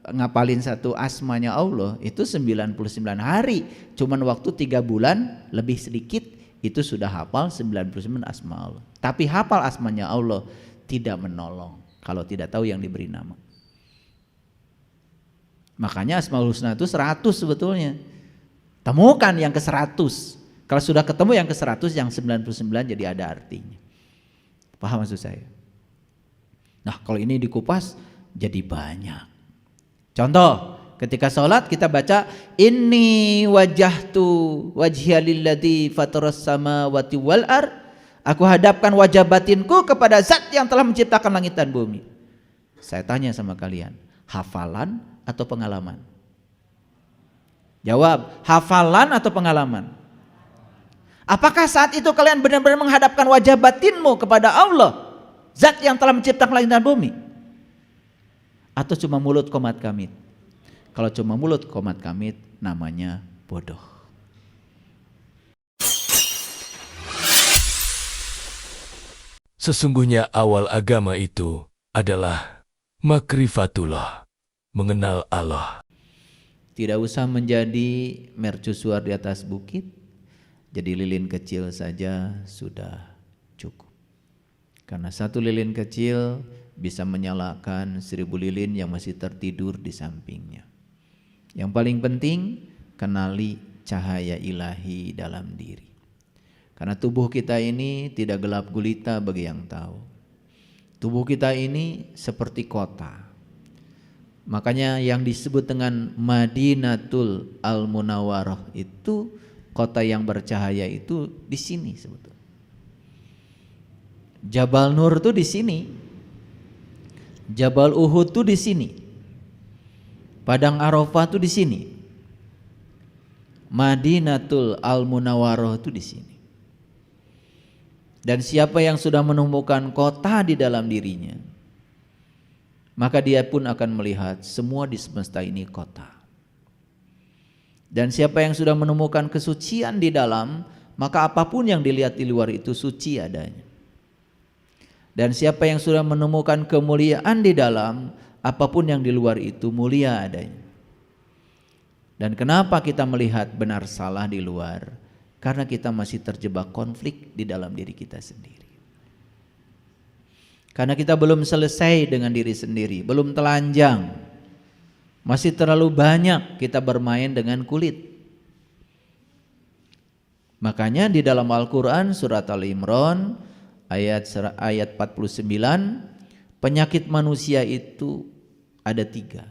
ngapalin satu asmanya Allah itu 99 hari, cuman waktu 3 bulan lebih sedikit itu sudah hafal 99 asma Allah. Tapi hafal asmanya Allah tidak menolong kalau tidak tahu yang diberi nama. Makanya Asmaul Husna itu 100 sebetulnya. Temukan yang ke-100. Kalau sudah ketemu yang ke-100, yang 99 jadi ada artinya. Paham maksud saya? Nah, kalau ini dikupas jadi banyak. Contoh, ketika sholat kita baca inni wajjahtu wajhiya lilladzi fataras samawati wal ard. Aku hadapkan wajah batinku kepada zat yang telah menciptakan langit dan bumi. Saya tanya sama kalian, hafalan atau pengalaman? Jawab, hafalan atau pengalaman? Apakah saat itu kalian benar-benar menghadapkan wajah batinmu kepada Allah, zat yang telah menciptakan langit dan bumi? Atau cuma mulut komat kamit? Kalau cuma mulut komat kamit namanya bodoh. Sesungguhnya awal agama itu adalah makrifatullah, mengenal Allah. Tidak usah menjadi mercusuar di atas bukit, jadi lilin kecil saja sudah cukup. Karena satu lilin kecil bisa menyalakan 1000 lilin yang masih tertidur di sampingnya. Yang paling penting, kenali cahaya ilahi dalam diri. Karena tubuh kita ini tidak gelap gulita bagi yang tahu. Tubuh kita ini seperti kota. Makanya yang disebut dengan Madinatul Al-Munawwarah itu kota yang bercahaya itu di sini sebetulnya. Jabal Nur itu di sini. Jabal Uhud itu di sini. Padang Arafah itu di sini. Madinatul Al-Munawwarah itu di sini. Dan siapa yang sudah menemukan kota di dalam dirinya, maka dia pun akan melihat semua di semesta ini kota. Dan siapa yang sudah menemukan kesucian di dalam, maka apapun yang dilihat di luar itu suci adanya. Dan siapa yang sudah menemukan kemuliaan di dalam, apapun yang di luar itu mulia adanya. Dan kenapa kita melihat benar salah di luar? Karena kita masih terjebak konflik di dalam diri kita sendiri. Karena kita belum selesai dengan diri sendiri, belum telanjang. Masih terlalu banyak kita bermain dengan kulit. Makanya di dalam Al-Quran surat Al-Imran ayat 49, penyakit manusia itu ada 3.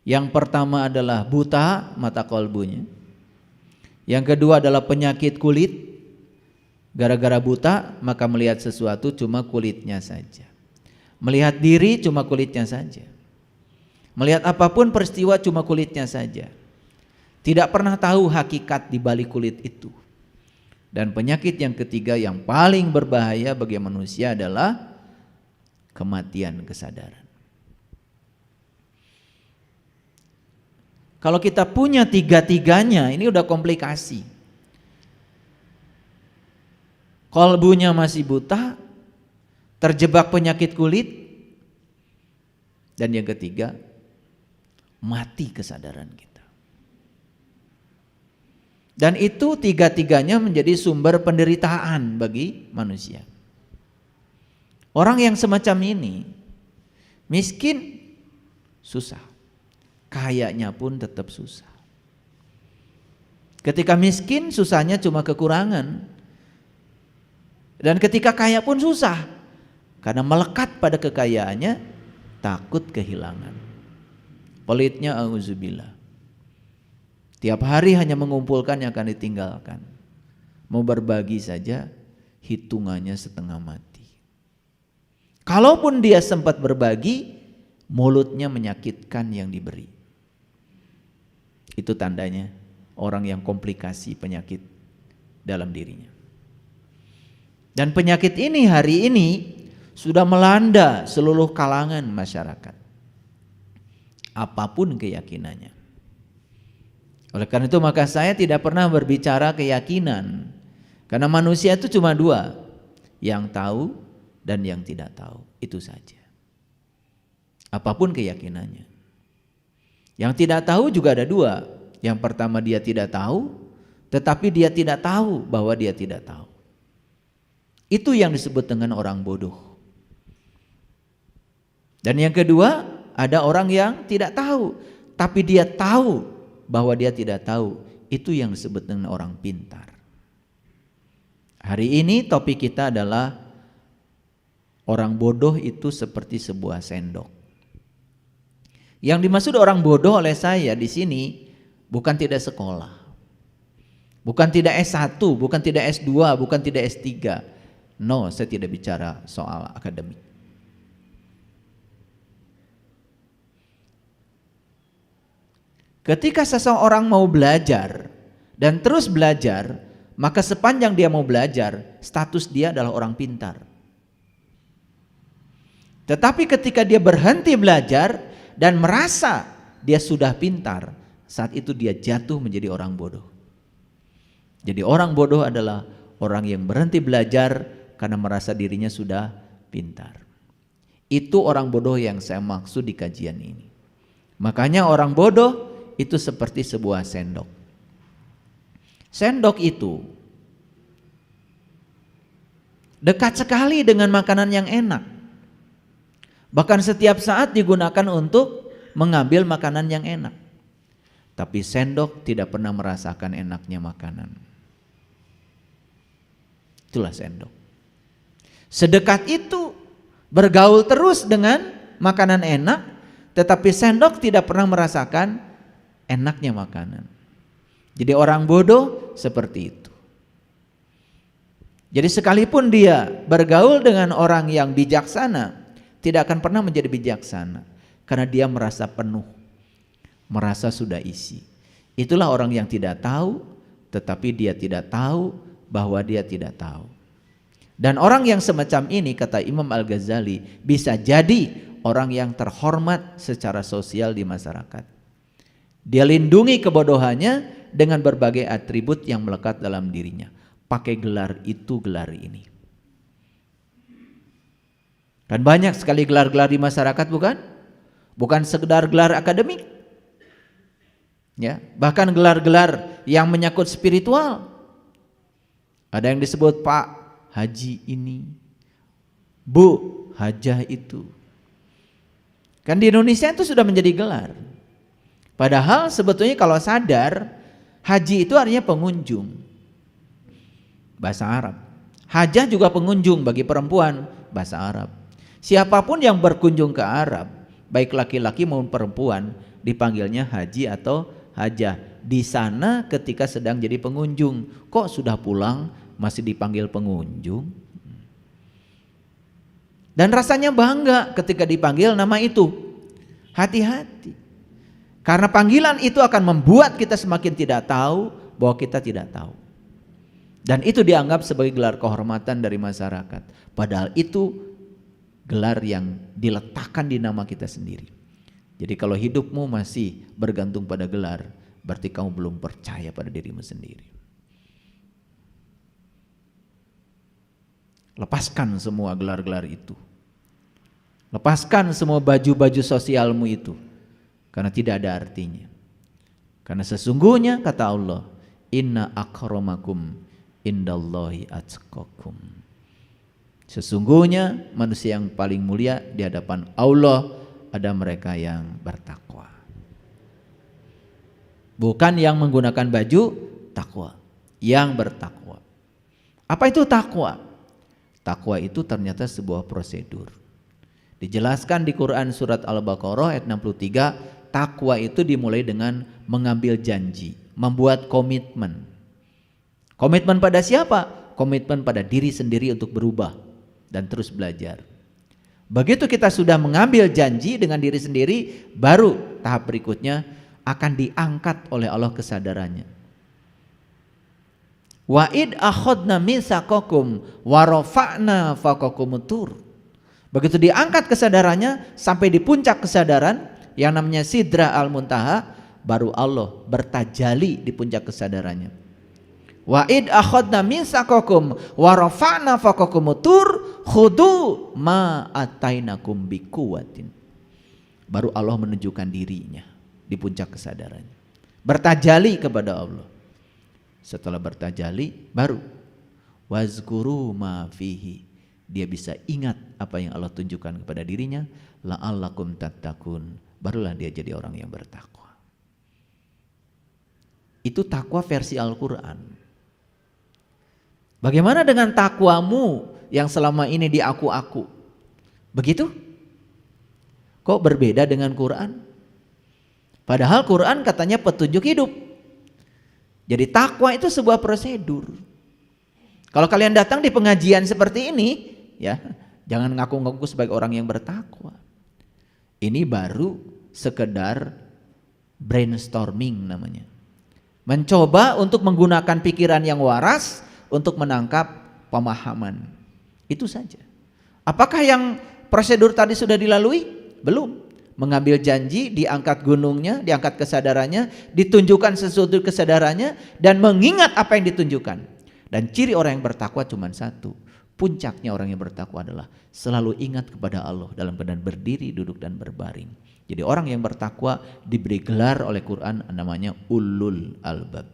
Yang pertama adalah buta mata kolbunya. Yang kedua adalah penyakit kulit. Gara-gara buta maka melihat sesuatu cuma kulitnya saja. Melihat diri cuma kulitnya saja. Melihat apapun peristiwa cuma kulitnya saja. Tidak pernah tahu hakikat di balik kulit itu. Dan penyakit yang ketiga yang paling berbahaya bagi manusia adalah kematian kesadaran. Kalau kita punya 3-tiganya, ini udah komplikasi. Kolbunya masih buta, terjebak penyakit kulit, dan yang ketiga, mati kesadaran kita. Dan itu 3-tiganya menjadi sumber penderitaan bagi manusia. Orang yang semacam ini, miskin, susah. Kayanya pun tetap susah. Ketika miskin susahnya cuma kekurangan. Dan ketika kaya pun susah. Karena melekat pada kekayaannya takut kehilangan. Pelitnya auzubillah. Tiap hari hanya mengumpulkan yang akan ditinggalkan. Mau berbagi saja hitungannya setengah mati. Kalaupun dia sempat berbagi, mulutnya menyakitkan yang diberi. Itu tandanya orang yang komplikasi penyakit dalam dirinya. Dan penyakit ini hari ini sudah melanda seluruh kalangan masyarakat. Apapun keyakinannya. Oleh karena itu maka saya tidak pernah berbicara keyakinan. Karena manusia itu cuma 2. Yang tahu dan yang tidak tahu. Itu saja. Apapun keyakinannya. Yang tidak tahu juga ada dua. Yang pertama dia tidak tahu, tetapi dia tidak tahu bahwa dia tidak tahu. Itu yang disebut dengan orang bodoh. Dan yang kedua, ada orang yang tidak tahu, tapi dia tahu bahwa dia tidak tahu. Itu yang disebut dengan orang pintar. Hari ini topik kita adalah orang bodoh itu seperti sebuah sendok. Yang dimaksud orang bodoh oleh saya di sini bukan tidak sekolah. Bukan tidak S1, bukan tidak S2, bukan tidak S3. No, saya tidak bicara soal akademik. Ketika seseorang mau belajar dan terus belajar, maka sepanjang dia mau belajar, status dia adalah orang pintar. Tetapi ketika dia berhenti belajar dan merasa dia sudah pintar, saat itu dia jatuh menjadi orang bodoh. Jadi orang bodoh adalah orang yang berhenti belajar karena merasa dirinya sudah pintar. Itu orang bodoh yang saya maksud di kajian ini. Makanya orang bodoh itu seperti sebuah sendok. Sendok itu dekat sekali dengan makanan yang enak. Bahkan setiap saat digunakan untuk mengambil makanan yang enak. Tapi sendok tidak pernah merasakan enaknya makanan. Itulah sendok. Sedekat itu bergaul terus dengan makanan enak, tetapi sendok tidak pernah merasakan enaknya makanan. Jadi orang bodoh seperti itu. Jadi sekalipun dia bergaul dengan orang yang bijaksana, tidak akan pernah menjadi bijaksana karena dia merasa penuh, merasa sudah isi. Itulah orang yang tidak tahu, tetapi dia tidak tahu bahwa dia tidak tahu. Dan orang yang semacam ini, kata Imam Al-Ghazali, bisa jadi orang yang terhormat secara sosial di masyarakat. Dia lindungi kebodohannya dengan berbagai atribut yang melekat dalam dirinya. Pakai gelar itu, gelar ini. Dan banyak sekali gelar-gelar di masyarakat, bukan? Bukan sekedar gelar akademik. Ya, bahkan gelar-gelar yang menyangkut spiritual. Ada yang disebut Pak Haji ini, Bu Hajah itu. Kan di Indonesia itu sudah menjadi gelar. Padahal sebetulnya kalau sadar, haji itu artinya pengunjung. Bahasa Arab. Hajah juga pengunjung bagi perempuan, bahasa Arab. Siapapun yang berkunjung ke Arab, baik laki-laki maupun perempuan, dipanggilnya haji atau hajah. Di sana ketika sedang jadi pengunjung, kok sudah pulang masih dipanggil pengunjung? Dan rasanya bangga ketika dipanggil nama itu. Hati-hati. Karena panggilan itu akan membuat kita semakin tidak tahu bahwa kita tidak tahu. Dan itu dianggap sebagai gelar kehormatan dari masyarakat. Padahal itu gelar yang diletakkan di nama kita sendiri. Jadi kalau hidupmu masih bergantung pada gelar, berarti kamu belum percaya pada dirimu sendiri. Lepaskan semua gelar-gelar itu. Lepaskan semua baju-baju sosialmu itu. Karena tidak ada artinya. Karena sesungguhnya kata Allah, inna akramakum indallahi atqakum. Sesungguhnya manusia yang paling mulia di hadapan Allah ada mereka yang bertakwa. Bukan yang menggunakan baju takwa, yang bertakwa. Apa itu takwa? Takwa itu ternyata sebuah prosedur. Dijelaskan di Quran surat Al-Baqarah ayat 63, takwa itu dimulai dengan mengambil janji, membuat komitmen. Komitmen pada siapa? Komitmen pada diri sendiri untuk berubah dan terus belajar. Begitu kita sudah mengambil janji dengan diri sendiri, baru tahap berikutnya akan diangkat oleh Allah kesadarannya. Wa id akhadna mitsaqakum wa rafa'na fawqakumut tur. Begitu diangkat kesadarannya sampai di puncak kesadaran yang namanya Sidra Al-Muntaha, baru Allah bertajali di puncak kesadarannya. Wa id akhadna mitsaqakum wa rafa'na fawqakumut tur khudu ma atainakum biquwatin. Baru Allah menunjukkan dirinya di puncak kesadarannya. Bertajali kepada Allah. Setelah bertajali baru wazkuru ma fihi. Dia bisa ingat apa yang Allah tunjukkan kepada dirinya, la'allakum tattaqun. Barulah dia jadi orang yang bertakwa. Itu takwa versi Al-Qur'an. Bagaimana dengan takwamu yang selama ini diaku-aku? Begitu? Kok berbeda dengan Quran? Padahal Quran katanya petunjuk hidup. Jadi takwa itu sebuah prosedur. Kalau kalian datang di pengajian seperti ini, ya, jangan ngaku-ngaku sebagai orang yang bertakwa. Ini baru sekedar brainstorming namanya. Mencoba untuk menggunakan pikiran yang waras untuk menangkap pemahaman. Itu saja. Apakah yang prosedur tadi sudah dilalui? Belum. Mengambil janji, diangkat gunungnya, diangkat kesadarannya, ditunjukkan sesuatu kesadarannya, dan mengingat apa yang ditunjukkan. Dan ciri orang yang bertakwa cuma satu. Puncaknya orang yang bertakwa adalah selalu ingat kepada Allah dalam keadaan berdiri, duduk, dan berbaring. Jadi orang yang bertakwa diberi gelar oleh Quran namanya ulul albab.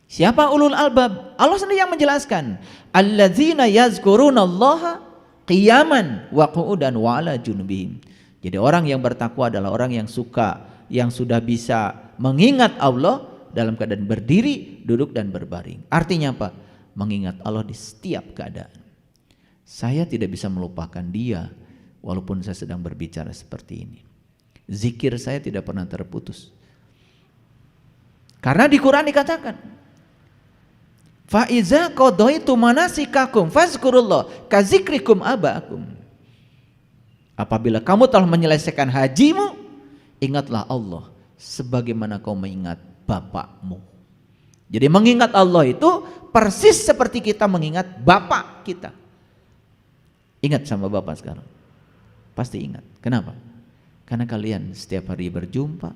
Siapa ulul albab? Allah sendiri yang menjelaskan. Alladzina yazkurunallaha qiyaman wa qu'udan wa ala junubihim. Jadi orang yang bertakwa adalah orang yang sudah bisa mengingat Allah dalam keadaan berdiri, duduk, dan berbaring. Artinya apa? Mengingat Allah di setiap keadaan. Saya tidak bisa melupakan Dia walaupun saya sedang berbicara seperti ini. Zikir saya tidak pernah terputus. Karena di Quran dikatakan, fa iza qadaitu manasikakum fazkurullah kazikrikum abaakum. Apabila kamu telah menyelesaikan hajimu, ingatlah Allah sebagaimana kau mengingat bapakmu. Jadi mengingat Allah itu persis seperti kita mengingat bapak kita. Ingat sama bapak sekarang. Pasti ingat. Kenapa? Karena kalian setiap hari berjumpa.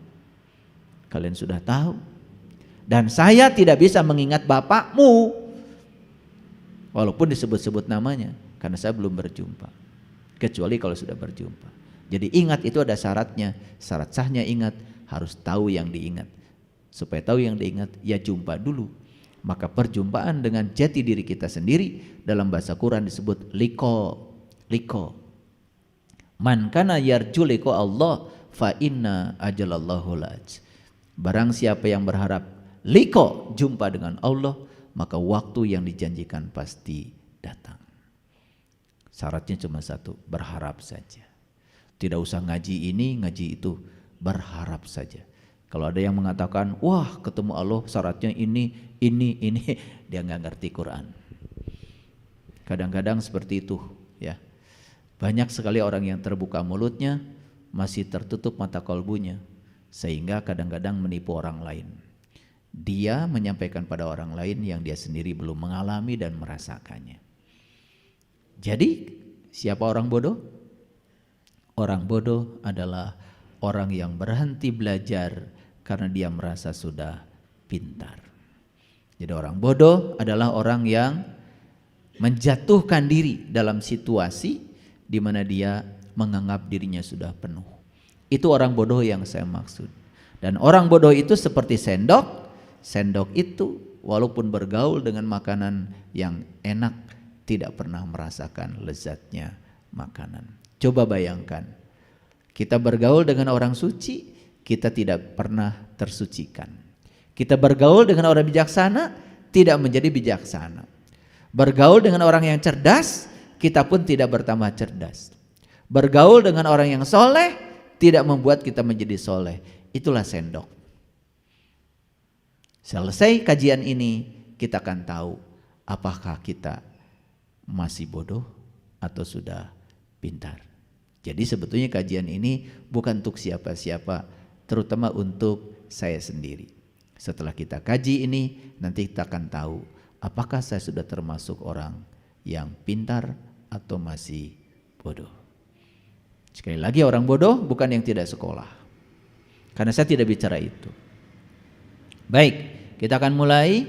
Kalian sudah tahu. Dan saya tidak bisa mengingat bapakmu walaupun disebut-sebut namanya, karena saya belum berjumpa, kecuali kalau sudah berjumpa. Jadi ingat itu ada syaratnya. Syarat sahnya ingat harus tahu yang diingat. Supaya tahu yang diingat, ya jumpa dulu. Maka perjumpaan dengan jati diri kita sendiri dalam bahasa Quran disebut liko. Man kana yarju liqa Allah fa inna ajalallahu laj. Barang siapa yang berharap liko, jumpa dengan Allah, maka waktu yang dijanjikan pasti datang. Syaratnya cuma satu, berharap saja. Tidak usah ngaji ini, ngaji itu, berharap saja. Kalau ada yang mengatakan, wah ketemu Allah syaratnya ini, dia nggak ngerti Quran. Kadang-kadang seperti itu, ya. Banyak sekali orang yang terbuka mulutnya, masih tertutup mata kolbunya, sehingga kadang-kadang menipu orang lain. Dia menyampaikan pada orang lain yang dia sendiri belum mengalami dan merasakannya. Jadi siapa orang bodoh? Orang bodoh adalah orang yang berhenti belajar karena dia merasa sudah pintar. Jadi orang bodoh adalah orang yang menjatuhkan diri dalam situasi di mana dia menganggap dirinya sudah penuh. Itu orang bodoh yang saya maksud. Dan orang bodoh itu seperti sendok. Sendok itu walaupun bergaul dengan makanan yang enak, tidak pernah merasakan lezatnya makanan. Coba bayangkan, kita bergaul dengan orang suci, kita tidak pernah tersucikan. Kita bergaul dengan orang bijaksana, tidak menjadi bijaksana. Bergaul dengan orang yang cerdas, kita pun tidak bertambah cerdas. Bergaul dengan orang yang soleh, tidak membuat kita menjadi soleh. Itulah sendok. Selesai kajian ini, kita akan tahu apakah kita masih bodoh atau sudah pintar. Jadi sebetulnya kajian ini bukan untuk siapa-siapa, terutama untuk saya sendiri. Setelah kita kaji ini, nanti kita akan tahu apakah saya sudah termasuk orang yang pintar atau masih bodoh. Sekali lagi, orang bodoh bukan yang tidak sekolah, karena saya tidak bicara itu. Baik, kita akan mulai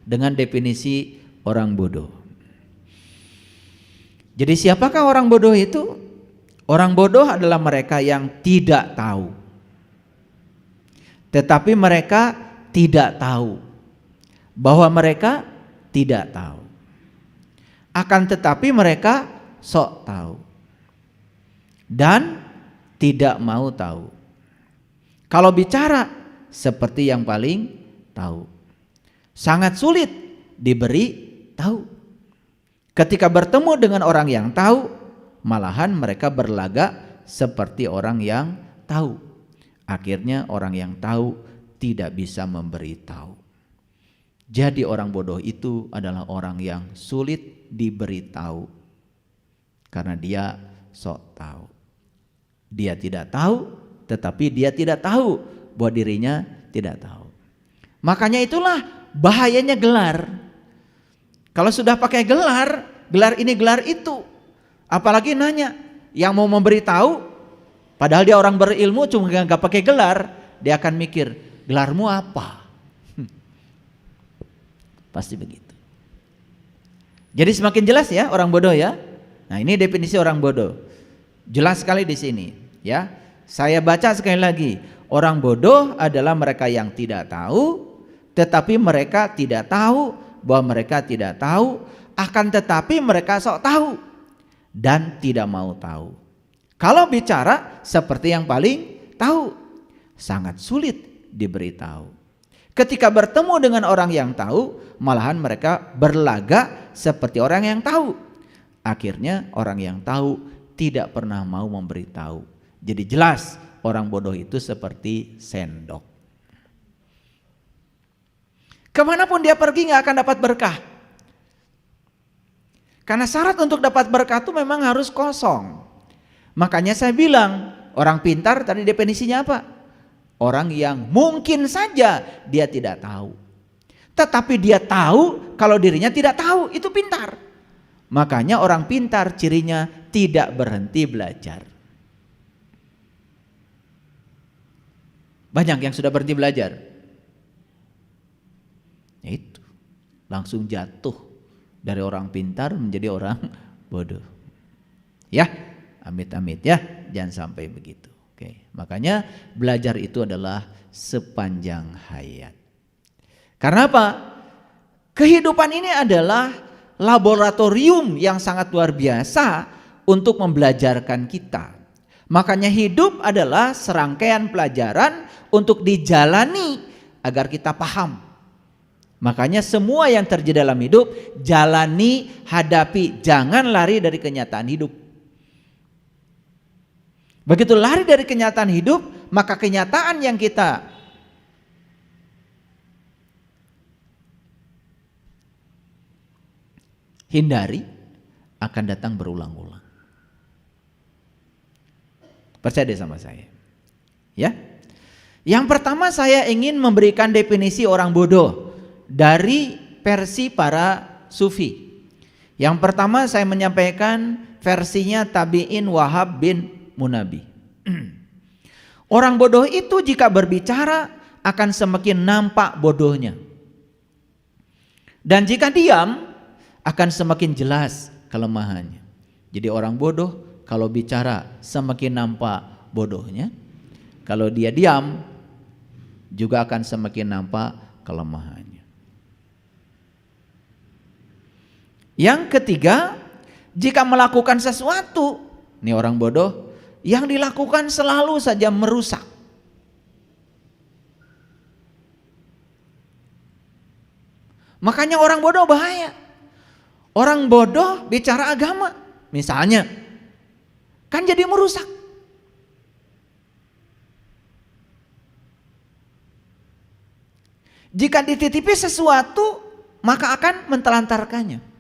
dengan definisi orang bodoh. Jadi siapakah orang bodoh itu? Orang bodoh adalah mereka yang tidak tahu. tetapi mereka tidak tahu bahwa mereka tidak tahu. Akan tetapi mereka sok tahu dan tidak mau tahu. Kalau bicara seperti yang paling tahu, sangat sulit diberi tahu. Ketika bertemu dengan orang yang tahu, malahan mereka berlagak seperti orang yang tahu. Akhirnya orang yang tahu tidak bisa memberi tahu. Jadi orang bodoh itu adalah orang yang sulit diberi tahu karena dia sok tahu. Dia tidak tahu, tetapi dia tidak tahu bahwa dirinya tidak tahu. Makanya itulah bahayanya gelar. Kalau sudah pakai gelar, gelar ini gelar itu, apalagi nanya yang mau memberi tahu, padahal dia orang berilmu cuma nggak pakai gelar, dia akan mikir gelarmu apa? Pasti begitu. Jadi semakin jelas ya orang bodoh ya. Nah ini definisi orang bodoh. Jelas sekali di sini ya. Saya baca sekali lagi. Orang bodoh adalah mereka yang tidak tahu, tetapi mereka tidak tahu bahwa mereka tidak tahu, akan tetapi mereka sok tahu dan tidak mau tahu. Kalau bicara seperti yang paling tahu, sangat sulit diberitahu. Ketika bertemu dengan orang yang tahu, malahan mereka berlagak seperti orang yang tahu. Akhirnya orang yang tahu tidak pernah mau memberitahu. Jadi jelas orang bodoh itu seperti sendok. Kemanapun dia pergi gak akan dapat berkah. Karena syarat untuk dapat berkah itu memang harus kosong. Makanya saya bilang orang pintar tadi definisinya apa? Orang yang mungkin saja dia tidak tahu, tetapi dia tahu kalau dirinya tidak tahu, itu pintar. Makanya orang pintar cirinya tidak berhenti belajar. Banyak yang sudah berhenti belajar, ya itu langsung jatuh dari orang pintar menjadi orang bodoh. Ya, amit-amit ya, jangan sampai begitu. Oke, makanya belajar itu adalah sepanjang hayat. Karena apa? Kehidupan ini adalah laboratorium yang sangat luar biasa untuk membelajarkan kita. Makanya hidup adalah serangkaian pelajaran untuk dijalani agar kita paham. Makanya semua yang terjadi dalam hidup jalani, hadapi, jangan lari dari kenyataan hidup. Begitu lari dari kenyataan hidup, maka kenyataan yang kita hindari akan datang berulang-ulang. Percaya deh sama saya. Ya. Yang pertama saya ingin memberikan definisi orang bodoh dari versi para sufi. Yang pertama saya menyampaikan versinya Tabi'in Wahab bin Munabi. Orang bodoh itu jika berbicara akan semakin nampak bodohnya. Dan jika diam akan semakin jelas kelemahannya. Jadi orang bodoh kalau bicara semakin nampak bodohnya. Kalau dia diam juga akan semakin nampak kelemahannya. Yang ketiga, jika melakukan sesuatu, ini orang bodoh, yang dilakukan selalu saja merusak. Makanya orang bodoh bahaya. Orang bodoh bicara agama, misalnya, kan jadi merusak. Jika dititipi sesuatu, maka akan mentelantarkannya.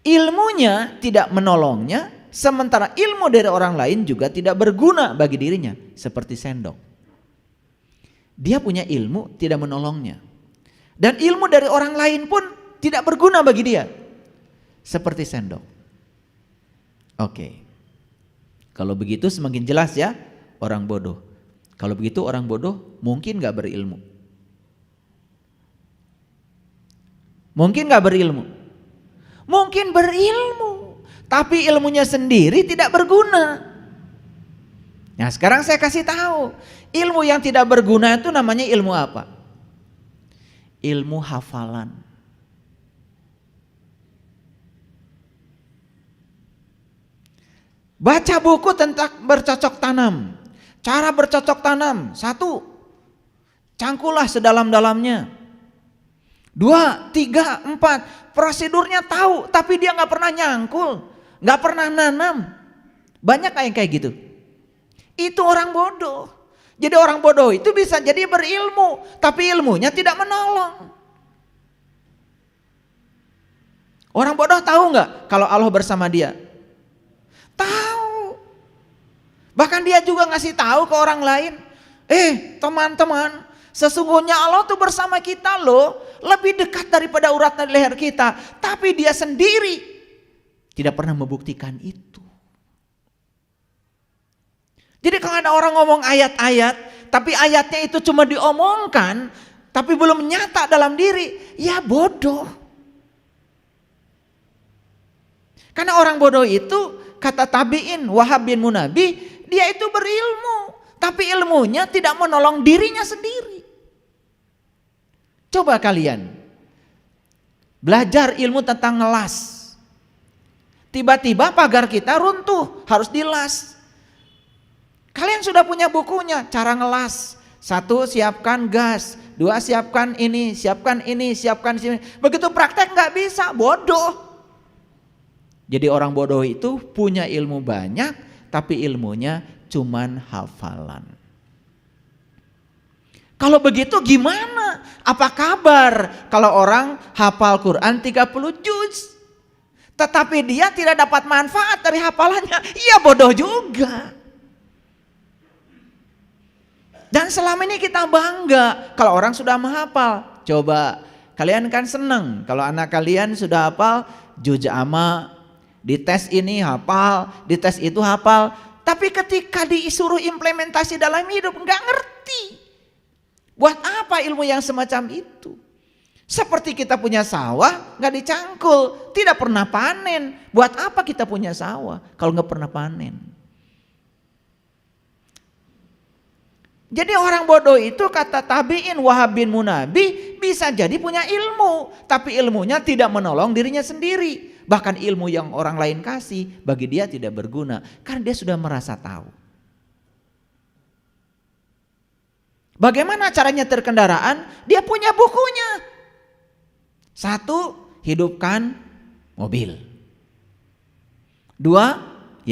Ilmunya tidak menolongnya, sementara ilmu dari orang lain juga tidak berguna bagi dirinya, seperti sendok. Dia punya ilmu tidak menolongnya. Dan ilmu dari orang lain pun tidak berguna bagi dia, seperti sendok. Oke. Kalau begitu semakin jelas ya orang bodoh. Kalau begitu orang bodoh mungkin gak berilmu. Mungkin gak berilmu? Mungkin berilmu, tapi ilmunya sendiri tidak berguna. Nah sekarang saya kasih tahu, ilmu yang tidak berguna itu namanya ilmu apa? Ilmu hafalan. Baca buku tentang bercocok tanam. Cara bercocok tanam, 1, cangkullah sedalam-dalamnya. 2, 3, 4, prosedurnya tahu, tapi dia nggak pernah nyangkul, nggak pernah nanam. Banyak kayak gitu. Itu orang bodoh. Jadi orang bodoh itu bisa jadi berilmu, tapi ilmunya tidak menolong. Orang bodoh tahu nggak kalau Allah bersama dia? Tahu. Bahkan dia juga ngasih tahu ke orang lain. Teman-teman, sesungguhnya Allah tuh bersama kita loh, lebih dekat daripada urat nadi leher kita. Tapi dia sendiri tidak pernah membuktikan itu. Jadi kalau ada orang ngomong ayat-ayat, tapi ayatnya itu cuma diomongkan, tapi belum nyata dalam diri, ya bodoh. Karena orang bodoh itu, kata tabi'in Wahab bin Munabbih, dia itu berilmu, tapi ilmunya tidak menolong dirinya sendiri. Coba kalian belajar ilmu tentang ngelas. Tiba-tiba pagar kita runtuh, harus dilas. Kalian sudah punya bukunya, cara ngelas. 1, siapkan gas. 2, siapkan ini, siapkan ini, siapkan sini. Begitu praktek nggak bisa, bodoh. Jadi orang bodoh itu punya ilmu banyak, tapi ilmunya cuman hafalan. Kalau begitu gimana? Apa kabar kalau orang hafal Quran 30 juz, tetapi dia tidak dapat manfaat dari hafalannya? Iya bodoh juga. Dan selama ini kita bangga kalau orang sudah menghafal. Coba kalian kan seneng kalau anak kalian sudah hafal juz amma, di tes ini hafal, di tes itu hafal. Tapi ketika disuruh implementasi dalam hidup nggak ngerti. Buat apa ilmu yang semacam itu? Seperti kita punya sawah nggak dicangkul, tidak pernah panen. Buat apa kita punya sawah kalau nggak pernah panen? Jadi orang bodoh itu kata tabi'in Wahab bin Munabbih bisa jadi punya ilmu, tapi ilmunya tidak menolong dirinya sendiri. Bahkan ilmu yang orang lain kasih bagi dia tidak berguna karena dia sudah merasa tahu. Bagaimana caranya terkendaraan? Dia punya bukunya. 1, hidupkan mobil. 2,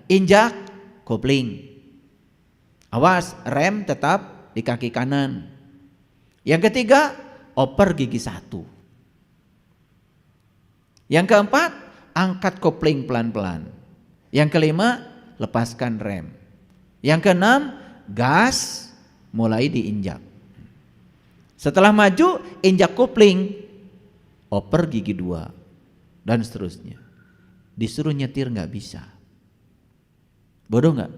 injak kopling. Awas, rem tetap di kaki kanan. Yang ketiga, oper gigi 1. Yang keempat, angkat kopling pelan-pelan. Yang kelima, lepaskan rem. Yang keenam, gas mulai diinjak. Setelah maju, injak kopling, oper gigi 2, dan seterusnya. Disuruh nyetir nggak bisa. Bodoh nggak?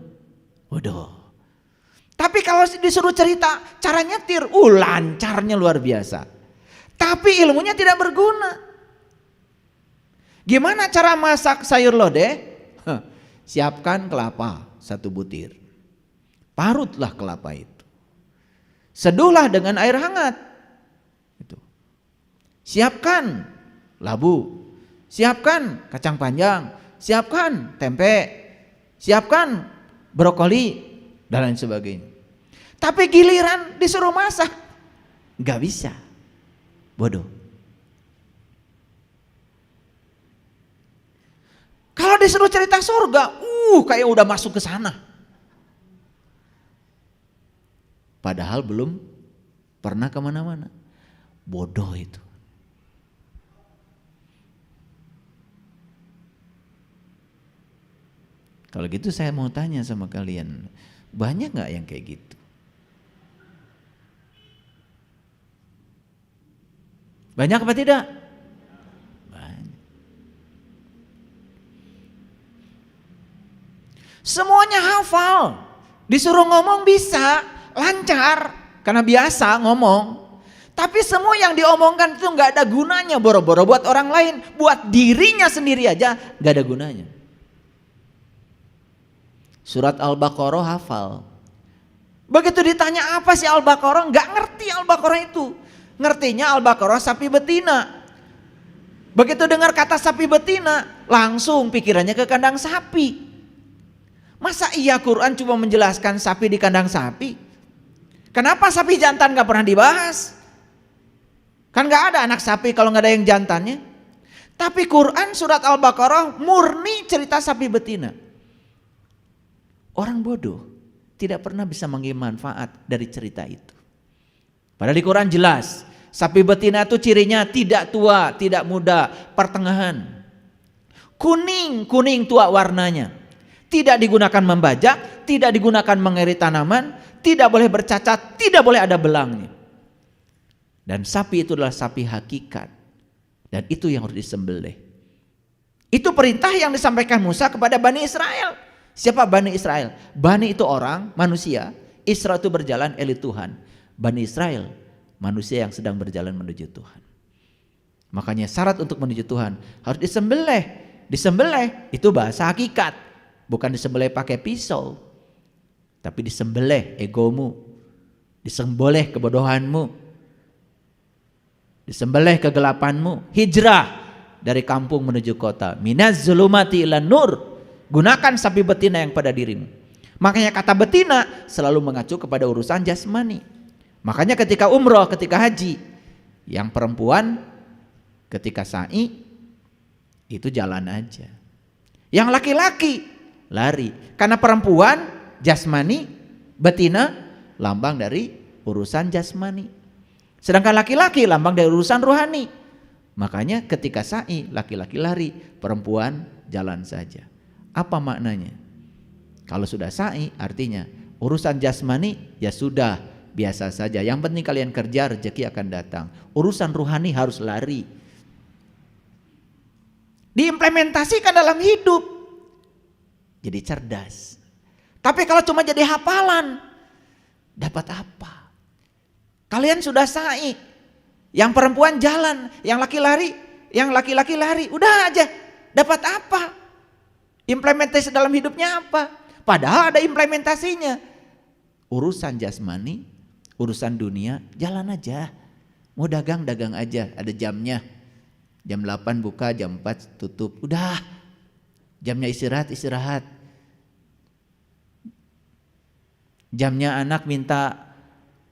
Bodoh. Tapi kalau disuruh cerita cara nyetir, lancarnya luar biasa. Tapi ilmunya tidak berguna. Gimana cara masak sayur lodeh? Siapkan kelapa 1 butir. Parutlah kelapa itu. Seduhlah dengan air hangat. Itu. Siapkan labu. Siapkan kacang panjang. Siapkan tempe. Siapkan brokoli dan lain sebagainya. Tapi giliran disuruh masak, nggak bisa, bodoh. Kalau disuruh cerita surga, kayak udah masuk ke sana. Padahal belum pernah kemana-mana, bodoh itu. Kalau gitu saya mau tanya sama kalian, banyak nggak yang kayak gitu? Banyak apa tidak? Banyak. Semuanya hafal, disuruh ngomong bisa, lancar, karena biasa ngomong. Tapi semua yang diomongkan itu nggak ada gunanya, boro-boro buat orang lain, buat dirinya sendiri aja nggak ada gunanya. Surat Al-Baqarah hafal. Begitu ditanya apa sih Al-Baqarah, nggak ngerti Al-Baqarah itu. Ngertinya Al-Baqarah sapi betina. Begitu dengar kata sapi betina, langsung pikirannya ke kandang sapi. Masa iya Quran cuma menjelaskan sapi di kandang sapi? Kenapa sapi jantan gak pernah dibahas? Kan gak ada anak sapi kalau gak ada yang jantannya. Tapi Quran surat Al-Baqarah murni cerita sapi betina. Orang bodoh tidak pernah bisa mengambil manfaat dari cerita itu. Padahal di Quran jelas, sapi betina itu cirinya tidak tua, tidak muda, pertengahan. Kuning tua warnanya. Tidak digunakan membajak, tidak digunakan mengerit tanaman, tidak boleh bercacat, tidak boleh ada belangnya. Dan sapi itu adalah sapi hakikat. Dan itu yang harus disembelih. Itu perintah yang disampaikan Musa kepada Bani Israel. Siapa Bani Israel? Bani itu orang, manusia. Isra itu berjalan, elit Tuhan. Bani Israel, manusia yang sedang berjalan menuju Tuhan. Makanya syarat untuk menuju Tuhan harus disembelih. Disembelih itu bahasa hakikat. Bukan disembelih pakai pisau, tapi disembelih egomu, disembelih kebodohanmu, disembelih kegelapanmu. Hijrah dari kampung menuju kota. Minaz zulumati ilan nur. Gunakan sapi betina yang pada dirimu. Makanya kata betina selalu mengacu kepada urusan jasmani. Makanya ketika umroh, ketika haji, yang perempuan ketika sa'i itu jalan aja. Yang laki-laki lari, karena perempuan jasmani, betina lambang dari urusan jasmani, sedangkan laki-laki lambang dari urusan rohani. Makanya ketika sa'i laki-laki lari, perempuan jalan saja. Apa maknanya? Kalau sudah sa'i artinya urusan jasmani ya sudah biasa saja, yang penting kalian kerja, rezeki akan datang. Urusan rohani harus lari, diimplementasikan dalam hidup. Jadi cerdas. Tapi kalau cuma jadi hafalan, dapat apa? Kalian sudah sa'i, yang perempuan jalan, yang laki-laki lari, udah aja, dapat apa? Implementasi dalam hidupnya apa? Padahal ada implementasinya. Urusan jasmani, urusan dunia, jalan aja. Mau dagang, dagang aja, ada jamnya. Jam 8 buka, jam 4 tutup, udah. Jamnya istirahat, istirahat. Jamnya anak minta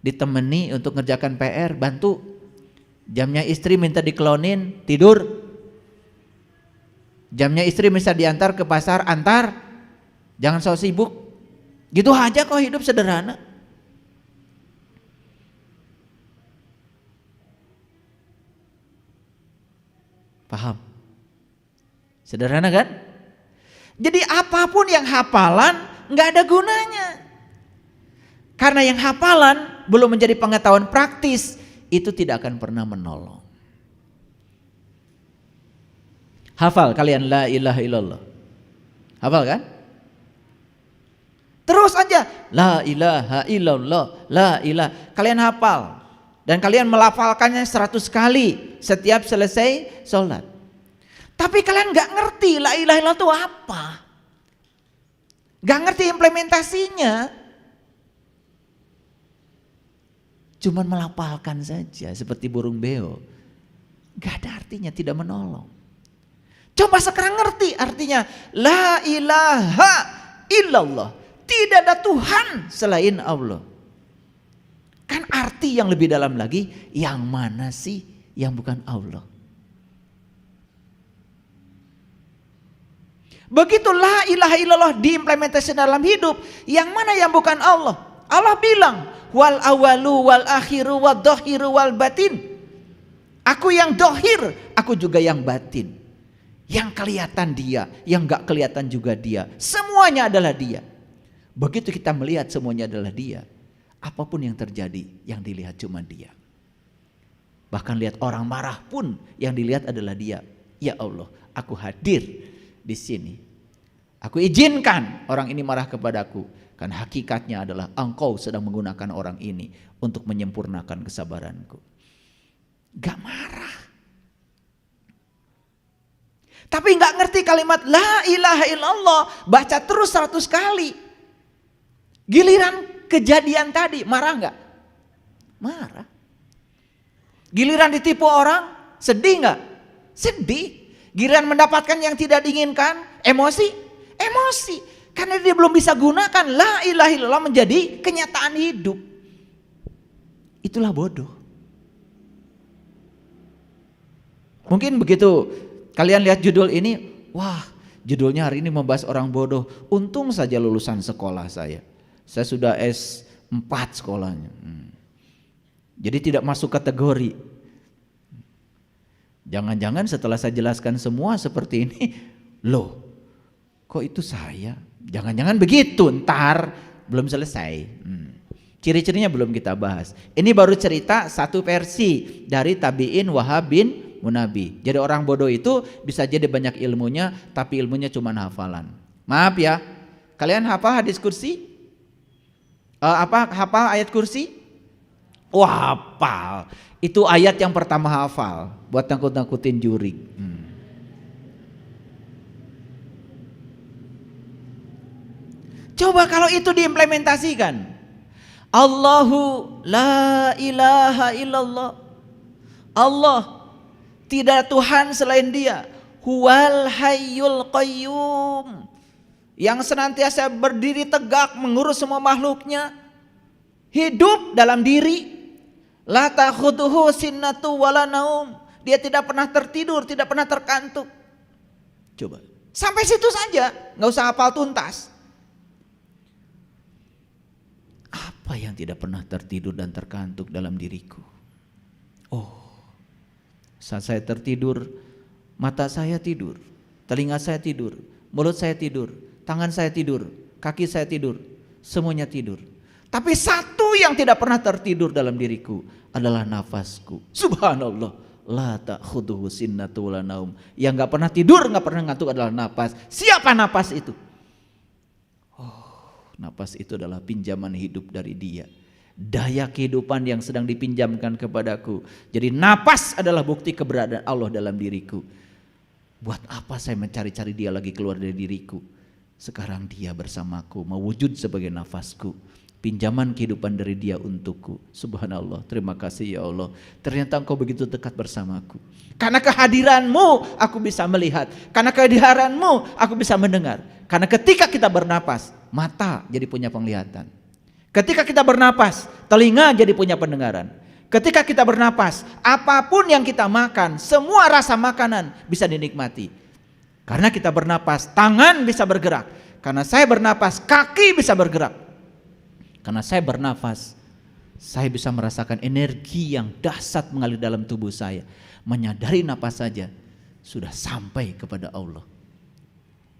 ditemani untuk ngerjakan PR, bantu. Jamnya istri minta dikelonin, tidur. Jamnya istri bisa diantar ke pasar, antar. Jangan so sibuk. Gitu aja kok hidup sederhana. Paham? Sederhana kan? Jadi apapun yang hafalan nggak ada gunanya. Karena yang hafalan belum menjadi pengetahuan praktis, itu tidak akan pernah menolong. Hafal kalian la ilaha illallah. Hafal kan? Terus aja la ilaha illallah, la ilaha. Kalian hafal dan kalian melafalkannya 100 kali setiap selesai sholat. Tapi kalian gak ngerti la ilaha illallah itu apa. Gak ngerti implementasinya. Cuman melafalkan saja seperti burung beo. Gak ada artinya, tidak menolong. Coba sekarang ngerti artinya la ilaha illallah. Tidak ada Tuhan selain Allah. Kan arti yang lebih dalam lagi, yang mana sih yang bukan Allah? Begitu la ilaha illallah diimplementasi dalam hidup, yang mana yang bukan Allah? Allah bilang, wal awalu wal akhiru wal dohiru wal batin. Aku yang dohir, aku juga yang batin. Yang kelihatan dia, yang gak kelihatan juga dia. Semuanya adalah dia. Begitu kita melihat semuanya adalah dia, apapun yang terjadi, yang dilihat cuma dia. Bahkan lihat orang marah pun yang dilihat adalah dia. Ya Allah, aku hadir di sini. Aku izinkan orang ini marah kepadaku, karena hakikatnya adalah engkau sedang menggunakan orang ini untuk menyempurnakan kesabaranku. Gak marah. Tapi nggak ngerti kalimat la ilaha illallah, baca terus 100 kali. Giliran kejadian tadi, marah nggak? Marah. Giliran ditipu orang, sedih nggak? Sedih. Giliran mendapatkan yang tidak diinginkan, emosi? Emosi. Karena dia belum bisa gunakan la ilaha illallah menjadi kenyataan hidup. Itulah bodoh. Mungkin begitu kalian lihat judul ini, wah judulnya hari ini membahas orang bodoh. Untung saja lulusan sekolah saya. Saya sudah S4 sekolahnya. Jadi tidak masuk kategori. Jangan-jangan setelah saya jelaskan semua seperti ini, loh kok itu saya? Jangan-jangan begitu, ntar belum selesai. Ciri-cirinya belum kita bahas. Ini baru cerita satu versi dari tabi'in Wahab bin Munabi. Jadi orang bodoh itu bisa jadi banyak ilmunya, tapi ilmunya cuma hafalan. Maaf ya, kalian hafal hadis kursi? Hafal ayat kursi? Wah hafal. Itu ayat yang pertama hafal, buat nakut-nakutin juri. Coba kalau itu diimplementasikan. Allahu la ilaha illallah. Allah, tidak Tuhan selain Dia. Huwal hayyul qayyum, yang senantiasa berdiri tegak mengurus semua makhluknya, hidup dalam diri. La ta'khudhuhu sinnatu wala naum, Dia tidak pernah tertidur, tidak pernah terkantuk. Coba sampai situ saja, nggak usah hafal tuntas. Apa yang tidak pernah tertidur dan terkantuk dalam diriku? Oh, saat saya tertidur, mata saya tidur, telinga saya tidur, mulut saya tidur, tangan saya tidur, kaki saya tidur, semuanya tidur. Tapi satu yang tidak pernah tertidur dalam diriku adalah nafasku. Subhanallah, la ta'khudhuhu sinnatu wala naum. Yang enggak pernah tidur, enggak pernah ngantuk adalah napas. Siapa napas itu? Oh, napas itu adalah pinjaman hidup dari Dia. Daya kehidupan yang sedang dipinjamkan kepadaku. Jadi napas adalah bukti keberadaan Allah dalam diriku. Buat apa saya mencari-cari Dia lagi keluar dari diriku? Sekarang Dia bersamaku, mewujud sebagai nafasku. Pinjaman kehidupan dari Dia untukku. Subhanallah, terima kasih ya Allah. Ternyata Engkau begitu dekat bersamaku. Karena kehadiran-Mu aku bisa melihat. Karena kehadiran-Mu aku bisa mendengar. Karena ketika kita bernapas, mata jadi punya penglihatan. Ketika kita bernapas, telinga jadi punya pendengaran. Ketika kita bernapas, apapun yang kita makan, semua rasa makanan bisa dinikmati. Karena kita bernapas, tangan bisa bergerak. Karena saya bernapas, kaki bisa bergerak. Karena saya bernafas, saya bisa merasakan energi yang dahsyat mengalir dalam tubuh saya. Menyadari napas saja sudah sampai kepada Allah.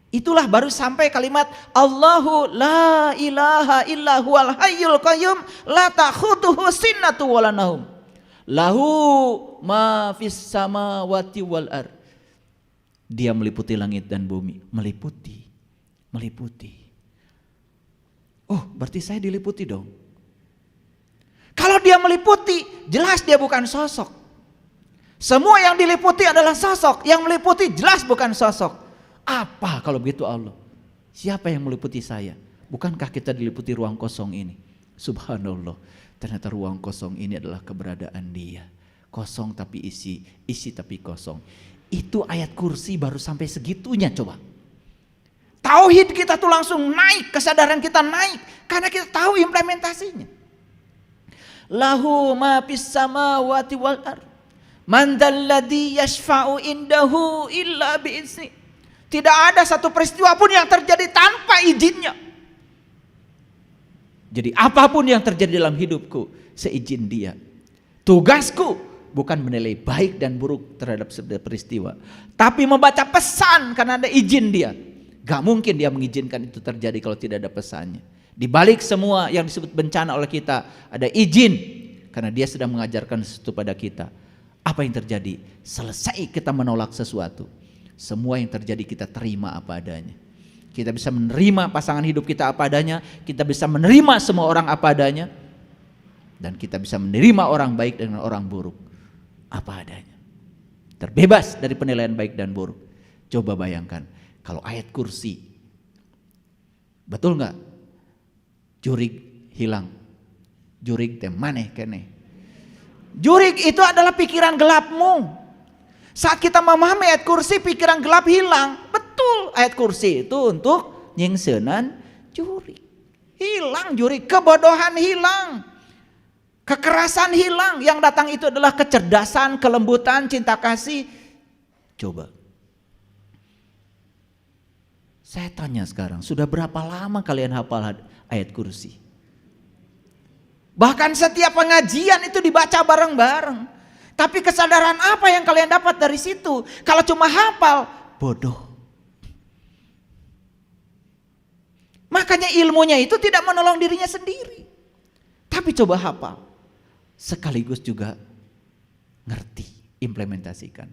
Itulah baru sampai kalimat Allahu la ilaha illa huwal hayyul qayyum la ta'khudhuhu sinnatu wala naum. Lahu ma fis samawati wal ard. Dia meliputi langit dan bumi, meliputi. Oh, berarti saya diliputi dong. Kalau Dia meliputi, jelas Dia bukan sosok. Semua yang diliputi adalah sosok, yang meliputi jelas bukan sosok. Apa kalau begitu Allah? Siapa yang meliputi saya? Bukankah kita diliputi ruang kosong ini? Subhanallah, ternyata ruang kosong ini adalah keberadaan Dia. Kosong tapi isi, isi tapi kosong. Itu ayat kursi baru sampai segitunya coba. Tauhid kita tuh langsung naik, kesadaran kita naik karena kita tahu implementasinya. Lahu ma fis samawati wal ard. Man dzalladzi yashfa'u indahu illa bi'izni. Tidak ada satu peristiwa pun yang terjadi tanpa izinnya. Jadi apapun yang terjadi dalam hidupku seizin Dia. Tugasku bukan menilai baik dan buruk terhadap sebuah peristiwa, tapi membaca pesan karena ada izin Dia. Gak mungkin Dia mengizinkan itu terjadi kalau tidak ada pesannya. Di balik semua yang disebut bencana oleh kita ada izin, karena Dia sedang mengajarkan sesuatu pada kita. Apa yang terjadi? Selesai kita menolak sesuatu, semua yang terjadi kita terima apa adanya. Kita bisa menerima pasangan hidup kita apa adanya, kita bisa menerima semua orang apa adanya, dan kita bisa menerima orang baik dengan orang buruk apa adanya. Terbebas dari penilaian baik dan buruk. Coba bayangkan kalau ayat kursi, betul nggak? Jurig hilang, jurig teh maneh kene. Jurig itu adalah pikiran gelapmu. Saat kita memahami ayat kursi, pikiran gelap hilang. Betul, ayat kursi itu untuk nyingsenan jurig. Hilang jurig, kebodohan hilang, kekerasan hilang. Yang datang itu adalah kecerdasan, kelembutan, cinta kasih. Coba. Saya tanya sekarang, sudah berapa lama kalian hafal ayat kursi? Bahkan setiap pengajian itu dibaca bareng-bareng. Tapi kesadaran apa yang kalian dapat dari situ? Kalau cuma hafal, bodoh. Makanya ilmunya itu tidak menolong dirinya sendiri. Tapi coba hafal. Sekaligus juga ngerti, implementasikan.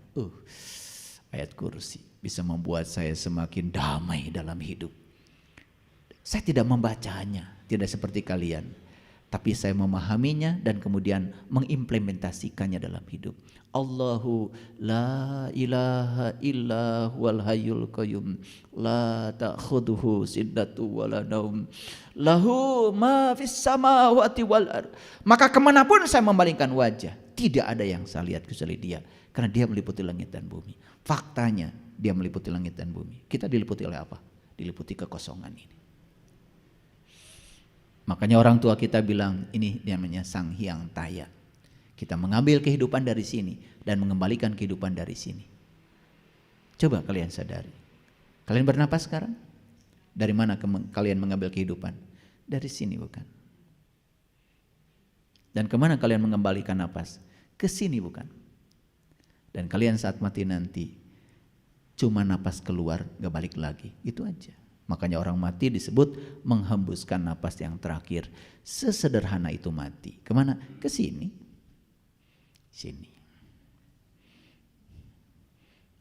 Ayat kursi bisa membuat saya semakin damai dalam hidup. Saya tidak membacanya, tidak seperti kalian. Tapi saya memahaminya dan kemudian mengimplementasikannya dalam hidup. Allahu la ilaha illa huwal hayyul qayyum la ta'khudhuhu sinatun wala naum lahu ma fis samawati wal ard. Maka kemanapun saya memalingkan wajah, tidak ada yang saya lihat kecuali Dia, karena Dia meliputi langit dan bumi. Faktanya Dia meliputi langit dan bumi. Kita diliputi oleh apa? Diliputi kekosongan ini. Makanya orang tua kita bilang ini namanya Sang Hyang Taya. Kita mengambil kehidupan dari sini dan mengembalikan kehidupan dari sini. Coba kalian sadari. Kalian bernapas sekarang? Dari mana kalian mengambil kehidupan? Dari sini bukan? Dan kemana kalian mengembalikan napas? Ke sini bukan? Dan kalian saat mati nanti cuma napas keluar gak balik lagi. Itu aja. Makanya orang mati disebut menghembuskan napas yang terakhir. Sesederhana itu mati. Kemana? Ke sini. Sini.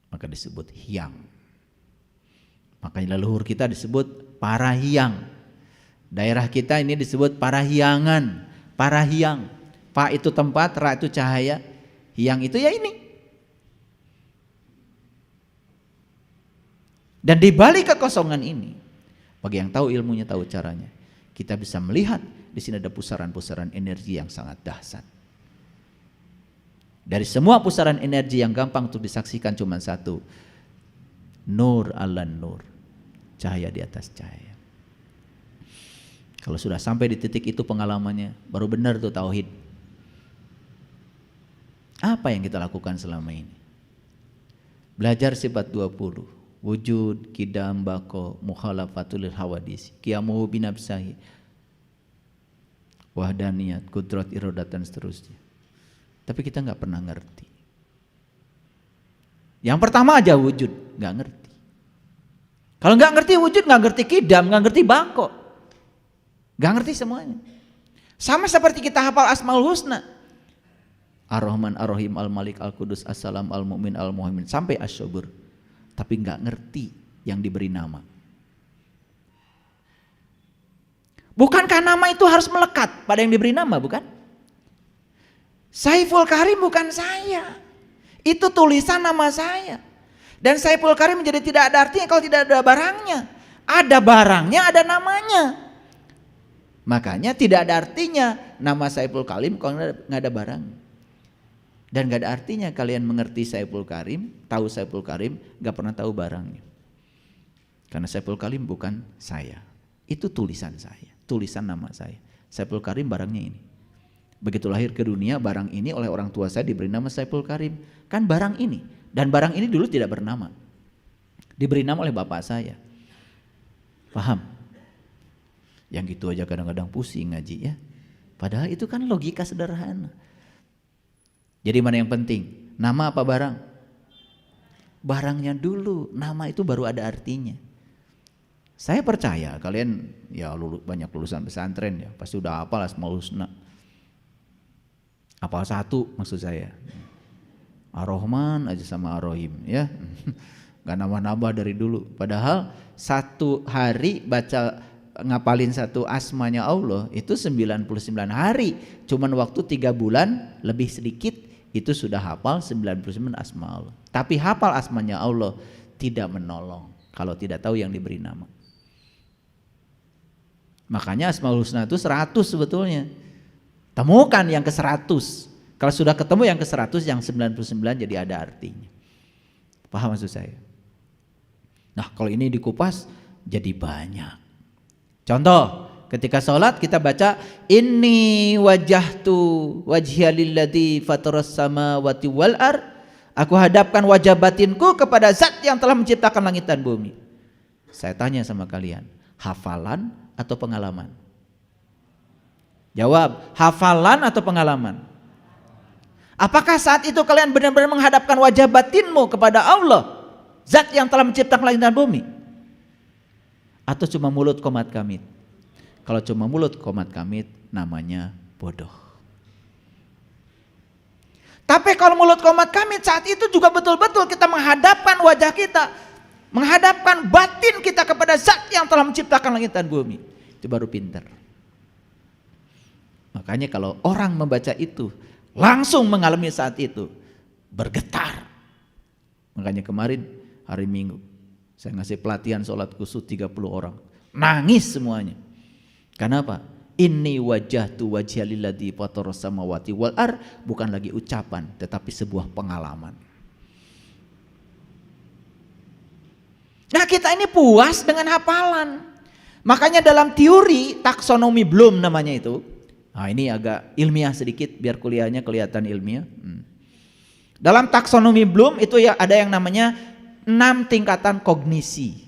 Maka disebut hyang. Makanya leluhur kita disebut parahyang. Daerah kita ini disebut parahyangan. Parahyang. Pa itu tempat, ra itu cahaya. Hyang itu ya ini. Dan di balik kekosongan ini, bagi yang tahu ilmunya, tahu caranya, kita bisa melihat di sini ada pusaran-pusaran energi yang sangat dahsyat. Dari semua pusaran energi yang gampang untuk disaksikan cuma satu, nur ala nur, cahaya di atas cahaya. Kalau sudah sampai di titik itu pengalamannya, baru benar tuh tauhid. Apa yang kita lakukan selama ini? Belajar sifat 20. Wujud, kidam, bako, mukhalafatul hawadis, qiyamuhu binafsahi, wahdaniyat, kudrat, irodat dan seterusnya. Tapi kita gak pernah ngerti. Yang pertama aja wujud, gak ngerti. Kalau gak ngerti wujud, gak ngerti kidam, gak ngerti bako, gak ngerti semuanya. Sama seperti kita hafal Asmaul Husna, Ar-Rahman, Ar-Rahim, Al-Malik, Al-Qudus, As-Salam, Al-Mu'min, Al-Muhaimin, sampai Asy-Syukur. Tapi nggak ngerti yang diberi nama. Bukankah nama itu harus melekat pada yang diberi nama, bukan? Saiful Karim bukan saya. Itu tulisan nama saya. Dan Saiful Karim menjadi tidak ada artinya kalau tidak ada barangnya. Ada barangnya, ada namanya. Makanya tidak ada artinya nama Saiful Karim kalau nggak ada barang. Dan gak ada artinya kalian mengerti Saiful Karim, tahu Saiful Karim, gak pernah tahu barangnya. Karena Saiful Karim bukan saya. Itu tulisan saya, tulisan nama saya. Saiful Karim barangnya ini. Begitu lahir ke dunia, barang ini oleh orang tua saya diberi nama Saiful Karim. Kan barang ini. Dan barang ini dulu tidak bernama. Diberi nama oleh bapak saya. Paham? Yang gitu aja kadang-kadang pusing ngaji ya. Padahal itu kan logika sederhana. Jadi mana yang penting? Nama apa barang? Barangnya dulu, nama itu baru ada artinya. Saya percaya kalian ya banyak lulusan pesantren ya, pasti udah hafal Asmaul Husna. Hafal satu maksud saya. Ar-Rahman aja sama Ar-Rahim ya. Gak nambah-nambah dari dulu. Padahal satu hari baca ngapalin satu asmanya Allah itu 99 hari. Cuman waktu 3 bulan lebih sedikit itu sudah hafal 99 asma Allah. Tapi hafal asmanya Allah tidak menolong kalau tidak tahu yang diberi nama. Makanya Asmaul Husna itu 100 sebetulnya. Temukan yang ke-100. Kalau sudah ketemu yang ke-100, yang 99 jadi ada artinya. Paham maksud saya? Nah, kalau ini dikupas jadi banyak. Contoh, ketika sholat kita baca inni wajjahtu wajhiya lilladzi fataras samawati wal ard. Aku hadapkan wajah batinku kepada zat yang telah menciptakan langit dan bumi. Saya tanya sama kalian, hafalan atau pengalaman? Jawab, hafalan atau pengalaman? Apakah saat itu kalian benar-benar menghadapkan wajah batinmu kepada Allah, zat yang telah menciptakan langit dan bumi? Atau cuma mulut komat kamit? Kalau cuma mulut komat kamit namanya bodoh. Tapi kalau mulut komat kamit saat itu juga betul-betul kita menghadapkan wajah kita, menghadapkan batin kita kepada zat yang telah menciptakan langit dan bumi. Itu baru pintar. Makanya kalau orang membaca itu langsung mengalami saat itu bergetar. Makanya kemarin hari Minggu saya ngasih pelatihan sholat kusut 30 orang. Nangis semuanya. Kenapa? Inni wajjahtu wajhiya lilladzi fataras samawati wal ard, bukan lagi ucapan tetapi sebuah pengalaman. Nah, kita ini puas dengan hafalan. Makanya dalam teori taksonomi Bloom namanya itu. Nah, ini agak ilmiah sedikit biar kuliahnya kelihatan ilmiah. Dalam taksonomi Bloom itu ya ada yang namanya 6 tingkatan kognisi.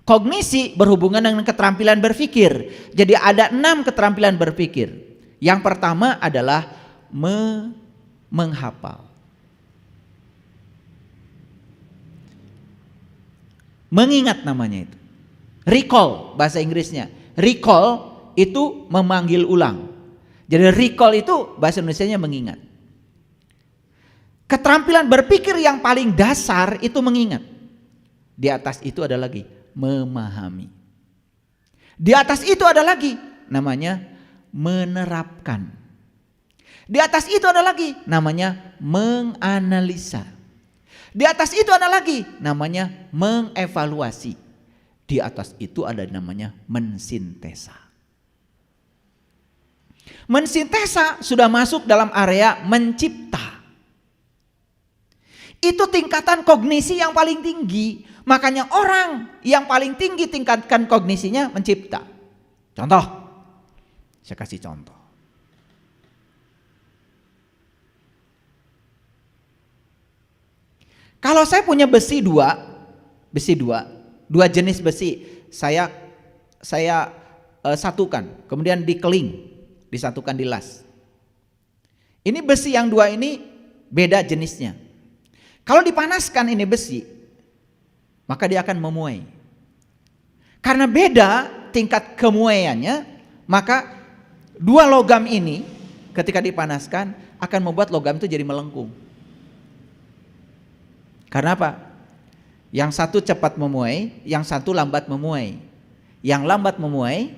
Kognisi berhubungan dengan keterampilan berpikir. Jadi ada 6 keterampilan berpikir. Yang pertama adalah menghafal. Mengingat namanya itu. Recall bahasa Inggrisnya. Recall itu memanggil ulang. Jadi recall itu bahasa Indonesianya mengingat. Keterampilan berpikir yang paling dasar itu mengingat. Di atas itu ada lagi memahami. Di atas itu ada lagi namanya menerapkan. Di atas itu ada lagi namanya menganalisa. Di atas itu ada lagi namanya mengevaluasi. Di atas itu ada namanya mensintesa. Mensintesa sudah masuk dalam area mencipta. Itu tingkatan kognisi yang paling tinggi. Makanya orang yang paling tinggi tingkatkan kognisinya mencipta. Contoh, saya kasih contoh. Kalau saya punya besi dua jenis besi, saya satukan, kemudian dikeling, disatukan di las. Ini besi yang dua ini beda jenisnya. Kalau dipanaskan ini besi, maka dia akan memuai. Karena beda tingkat kemuaiannya, maka dua logam ini ketika dipanaskan akan membuat logam itu jadi melengkung. Karena apa? Yang satu cepat memuai, yang satu lambat memuai. Yang lambat memuai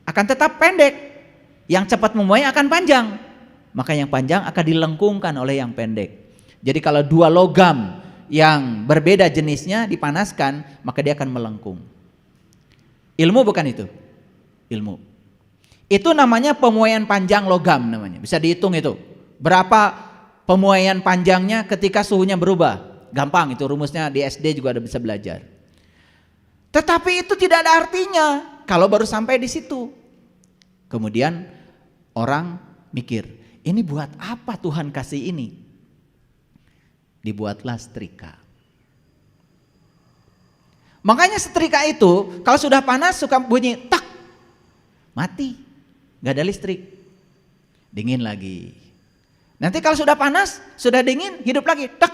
akan tetap pendek, yang cepat memuai akan panjang. Maka yang panjang akan dilengkungkan oleh yang pendek. Jadi kalau dua logam yang berbeda jenisnya dipanaskan, maka dia akan melengkung. Ilmu bukan itu. Ilmu. Itu namanya pemuaian panjang logam namanya. Bisa dihitung itu. Berapa pemuaian panjangnya ketika suhunya berubah. Gampang itu rumusnya, di SD juga ada bisa belajar. Tetapi itu tidak ada artinya kalau baru sampai di situ. Kemudian orang mikir, ini buat apa Tuhan kasih ini? Dibuatlah setrika. Makanya setrika itu kalau sudah panas suka bunyi tak, mati, gak ada listrik, dingin lagi. Nanti kalau sudah panas, sudah dingin, hidup lagi, tak,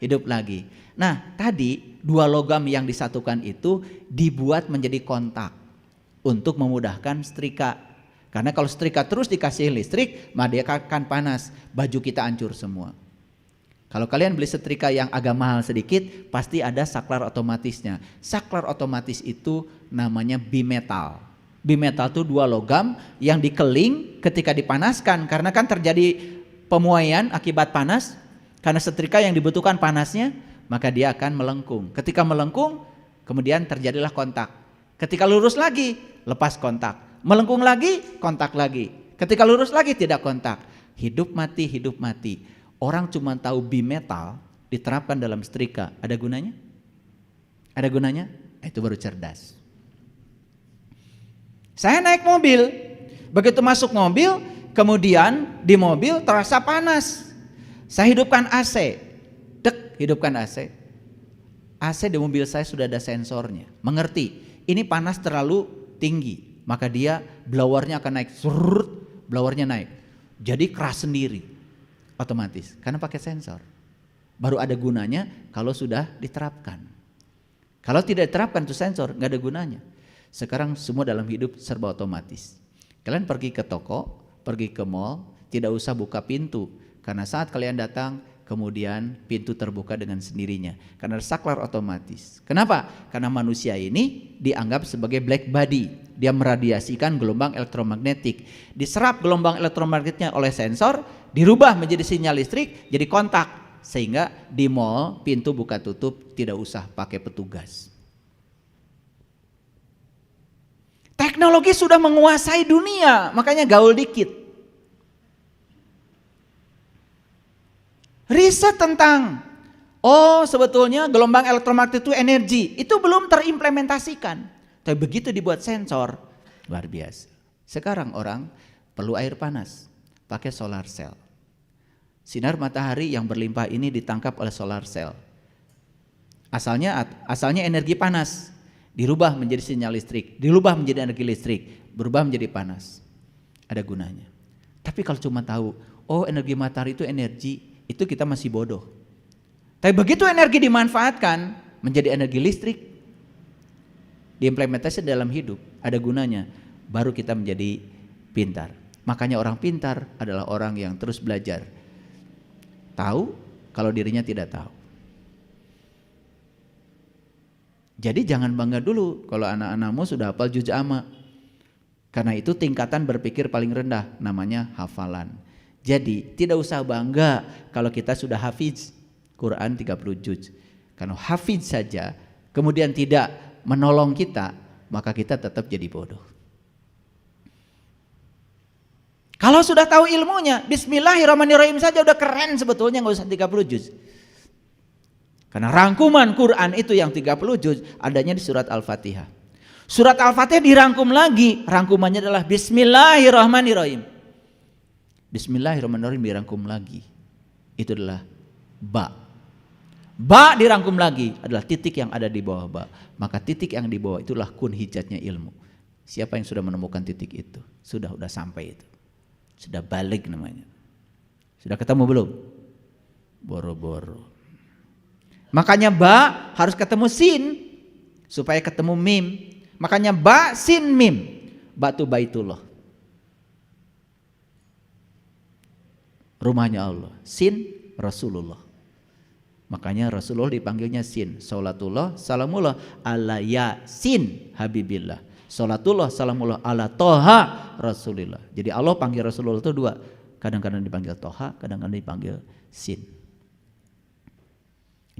hidup lagi. Nah tadi dua logam yang disatukan itu dibuat menjadi kontak untuk memudahkan setrika. Karena kalau setrika terus dikasih listrik, maka dia akan panas, baju kita hancur semua. Kalau kalian beli setrika yang agak mahal sedikit, pasti ada saklar otomatisnya. Saklar otomatis itu namanya bimetal. Bimetal itu dua logam yang dikeling ketika dipanaskan. Karena kan terjadi pemuaian akibat panas. Karena setrika yang dibutuhkan panasnya, maka dia akan melengkung. Ketika melengkung, kemudian terjadilah kontak. Ketika lurus lagi, lepas kontak. Melengkung lagi, kontak lagi. Ketika lurus lagi, tidak kontak. Hidup mati, hidup mati. Orang cuma tahu bimetal diterapkan dalam setrika. Ada gunanya? Ada gunanya? Itu baru cerdas. Saya naik mobil. Begitu masuk mobil, kemudian di mobil terasa panas. Saya hidupkan AC. Dek, hidupkan AC. AC di mobil saya sudah ada sensornya. Mengerti, ini panas terlalu tinggi. Maka dia blowernya akan naik. Surut, blowernya naik. Jadi keras sendiri. Otomatis. Karena pakai sensor. Baru ada gunanya kalau sudah diterapkan. Kalau tidak diterapkan itu sensor, nggak ada gunanya. Sekarang semua dalam hidup serba otomatis. Kalian pergi ke toko, pergi ke mall, tidak usah buka pintu. Karena saat kalian datang, kemudian pintu terbuka dengan sendirinya. Karena saklar otomatis. Kenapa? Karena manusia ini dianggap sebagai black body. Dia meradiasikan gelombang elektromagnetik. Diserap gelombang elektromagnetnya oleh sensor, dirubah menjadi sinyal listrik, jadi kontak. Sehingga di mall pintu buka tutup tidak usah pakai petugas. Teknologi sudah menguasai dunia, makanya gaul dikit. Riset tentang, sebetulnya gelombang elektromagnetik itu energi, itu belum terimplementasikan. Tapi begitu dibuat sensor, luar biasa. Sekarang orang perlu air panas, pakai solar cell. Sinar matahari yang berlimpah ini ditangkap oleh solar cell. Asalnya energi panas, dirubah menjadi sinyal listrik, dirubah menjadi energi listrik, berubah menjadi panas. Ada gunanya. Tapi kalau cuma tahu, energi matahari itu energi, itu kita masih bodoh. Tapi begitu energi dimanfaatkan menjadi energi listrik, diimplementasi dalam hidup, ada gunanya, baru kita menjadi pintar. Makanya orang pintar adalah orang yang terus belajar. Tahu kalau dirinya tidak tahu. Jadi jangan bangga dulu kalau anak-anakmu sudah hafal juz amma. Karena itu tingkatan berpikir paling rendah, namanya hafalan. Jadi tidak usah bangga kalau kita sudah hafiz Quran 30 juz. Kalau hafiz saja kemudian tidak menolong kita, maka kita tetap jadi bodoh. Kalau sudah tahu ilmunya, bismillahirrahmanirrahim saja udah keren sebetulnya, nggak usah 30 juz. Karena rangkuman Quran itu yang 30 juz adanya di surat Al-Fatihah. Surat Al-Fatihah dirangkum lagi, rangkumannya adalah bismillahirrahmanirrahim. Bismillahirrahmanirrahim dirangkum lagi. Itu adalah ba. Ba dirangkum lagi adalah titik yang ada di bawah ba. Maka titik yang di bawah itulah kun hijatnya ilmu. Siapa yang sudah menemukan titik itu? Sudah sampai itu. Sudah balik namanya. Sudah ketemu belum? Boro-boro. Makanya ba harus ketemu sin supaya ketemu mim. Makanya ba sin mim. Ba itu Baitullah. Rumahnya Allah. Sin Rasulullah. Makanya Rasulullah dipanggilnya sin. Salatullah salamullah ala yasin habibillah. Salatullah salamullah ala toha Rasulillah. Jadi Allah panggil Rasulullah itu dua. Kadang-kadang dipanggil toha, kadang-kadang dipanggil sin.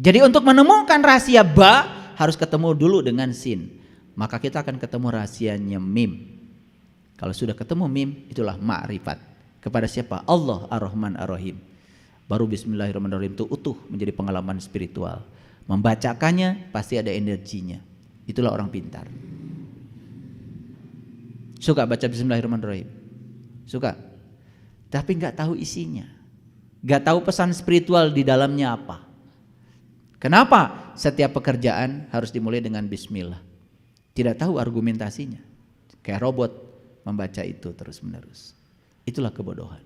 Jadi untuk menemukan rahasia ba harus ketemu dulu dengan sin. Maka kita akan ketemu rahasianya mim. Kalau sudah ketemu mim, itulah ma'rifat. Kepada siapa? Allah Ar-Rahman Ar-Rahim. Baru bismillahirrahmanirrahim itu utuh menjadi pengalaman spiritual. Membacakannya pasti ada energinya. Itulah orang pintar. Suka baca bismillahirrahmanirrahim? Suka? Tapi gak tahu isinya. Gak tahu pesan spiritual di dalamnya apa. Kenapa setiap pekerjaan harus dimulai dengan bismillah? Tidak tahu argumentasinya. Kayak robot membaca itu terus menerus. Itulah kebodohan.